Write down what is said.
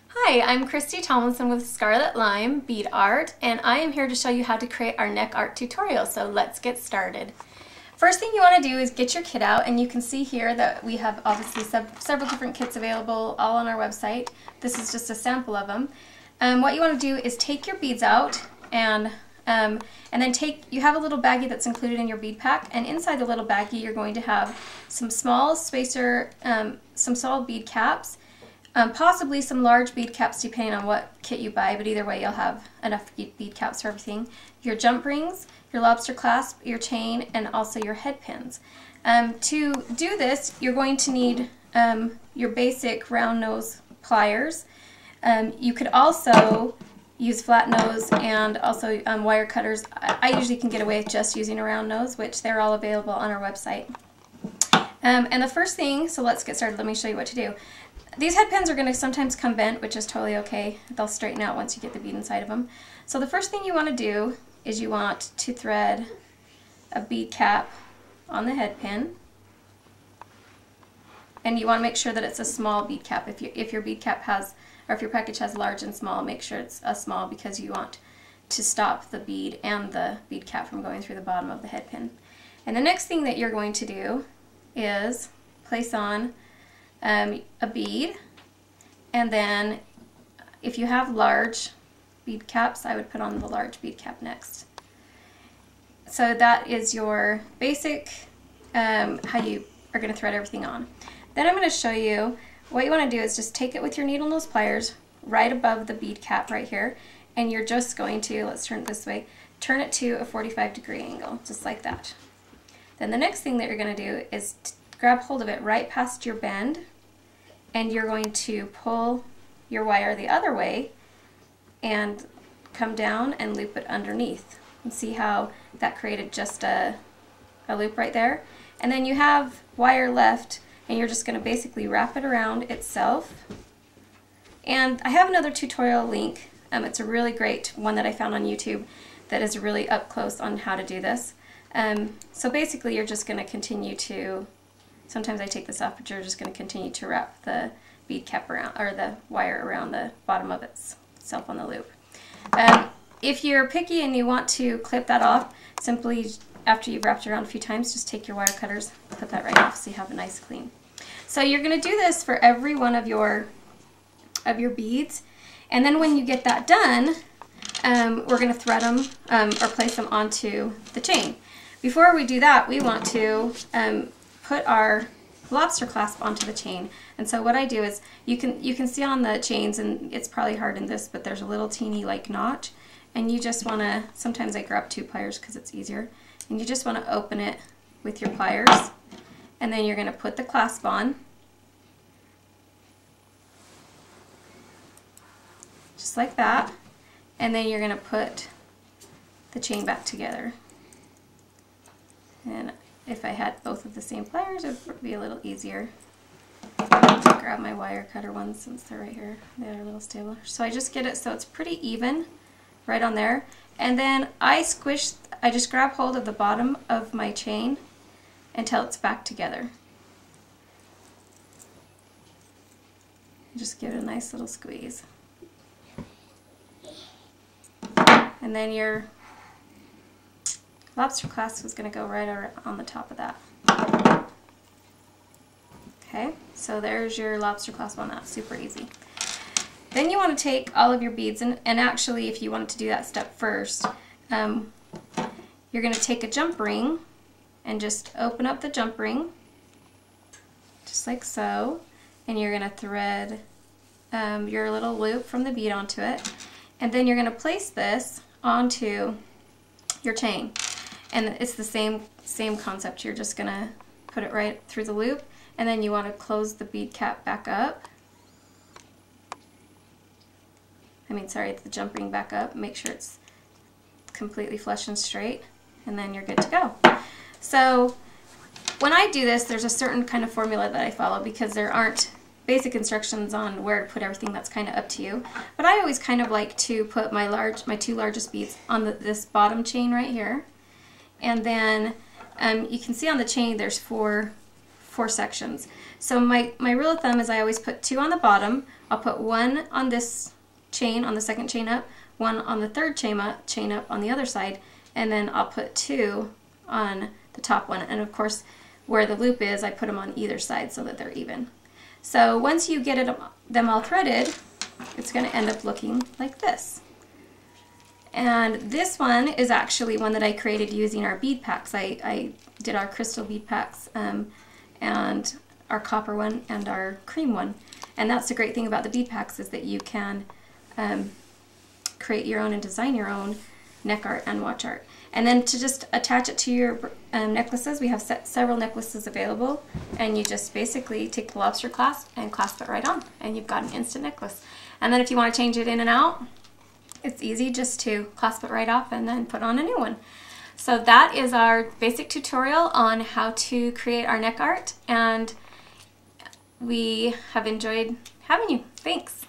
Hi, I'm Christy Tomlinson with Scarlet Lime Bead Art, and I am here to show you how to create our NeckArt tutorial, so let's get started. First thing you want to do is get your kit out, and you can see here that we have obviously several different kits available all on our website. This is just a sample of them. What you want to do is take your beads out and then you have a little baggie that's included in your bead pack, and inside the little baggie you're going to have some small spacer, some small bead caps, possibly some large bead caps depending on what kit you buy, but either way you'll have enough bead caps for everything. Your jump rings, your lobster clasp, your chain, and also your head pins. To do this, you're going to need your basic round nose pliers. You could also use flat nose and also wire cutters. I usually can get away with just using a round nose, which they're all available on our website. And the first thing, so let's get started. Let me show you what to do. These head pins are going to sometimes come bent, which is totally okay. They'll straighten out once you get the bead inside of them. So the first thing you want to do is you want to thread a bead cap on the head pin. And you want to make sure that it's a small bead cap. If your bead cap has, or if your package has large and small, make sure it's a small because you want to stop the bead and the bead cap from going through the bottom of the head pin. And the next thing that you're going to do is place on a bead, and then if you have large bead caps, I would put on the large bead cap next. So that is your basic how you are going to thread everything on. Then I'm going to show you what you want to do is just take it with your needle nose pliers right above the bead cap right here, and you're just going to, let's turn it this way, turn it to a 45-degree angle, just like that. Then the next thing that you're going to do is grab hold of it right past your bend, and you're going to pull your wire the other way and come down and loop it underneath. And see how that created just a loop right there? And then you have wire left, and you're just going to basically wrap it around itself. And I have another tutorial link. It's a really great one that I found on YouTube that is really up close on how to do this. So basically you're just going to continue to, sometimes I take this off, but you're just going to continue to wrap the bead cap around, or the wire around the bottom of itself on the loop. If you're picky and you want to clip that off, simply after you've wrapped it around a few times, just take your wire cutters, put that right off so you have it nice clean. So you're going to do this for every one of your beads, and then when you get that done, we're going to thread them or place them onto the chain. Before we do that, we want to put our lobster clasp onto the chain. And so what I do is, you can see on the chains, and it's probably hard in this, but there's a little teeny like notch, and you just want to, sometimes I grab two pliers because it's easier, and you just want to open it with your pliers, and then you're going to put the clasp on, just like that, and then you're going to put the chain back together. And if I had both of the same pliers, it would be a little easier. I'll grab my wire cutter ones since they're right here. They're a little stable. So I just get it so it's pretty even right on there. And then I just grab hold of the bottom of my chain until it's back together. Just give it a nice little squeeze. And then your lobster clasp is going to go right on the top of that. Okay, so there's your lobster clasp on that. Super easy. Then you want to take all of your beads, and actually if you wanted to do that step first, you're going to take a jump ring and just open up the jump ring, just like so, and you're going to thread your little loop from the bead onto it, and then you're going to place this onto your chain. And it's the same concept. You're just going to put it right through the loop, and then you want to close the bead cap back up. The jump ring back up. Make sure it's completely flush and straight, and then you're good to go. So when I do this, there's a certain kind of formula that I follow because there aren't basic instructions on where to put everything. That's kind of up to you. But I always kind of like to put my two largest beads on this bottom chain right here. And then you can see on the chain there's four 4 sections. So my rule of thumb is I always put 2 on the bottom. I'll put 1 on this chain, on the second chain up, 1 on the third chain up on the other side, and then I'll put 2 on the top one. And of course, where the loop is, I put them on either side so that they're even. So once you get them all threaded, it's going to end up looking like this. And this one is actually one that I created using our bead packs. I did our crystal bead packs and our copper one and our cream one. And that's the great thing about the bead packs, is that you can create your own and design your own neck art and watch art. And then to just attach it to your necklaces, we have several necklaces available, and you just basically take the lobster clasp and clasp it right on, and you've got an instant necklace. And then if you want to change it in and out, it's easy just to clasp it right off and then put on a new one. So that is our basic tutorial on how to create our neck art, and we have enjoyed having you. Thanks.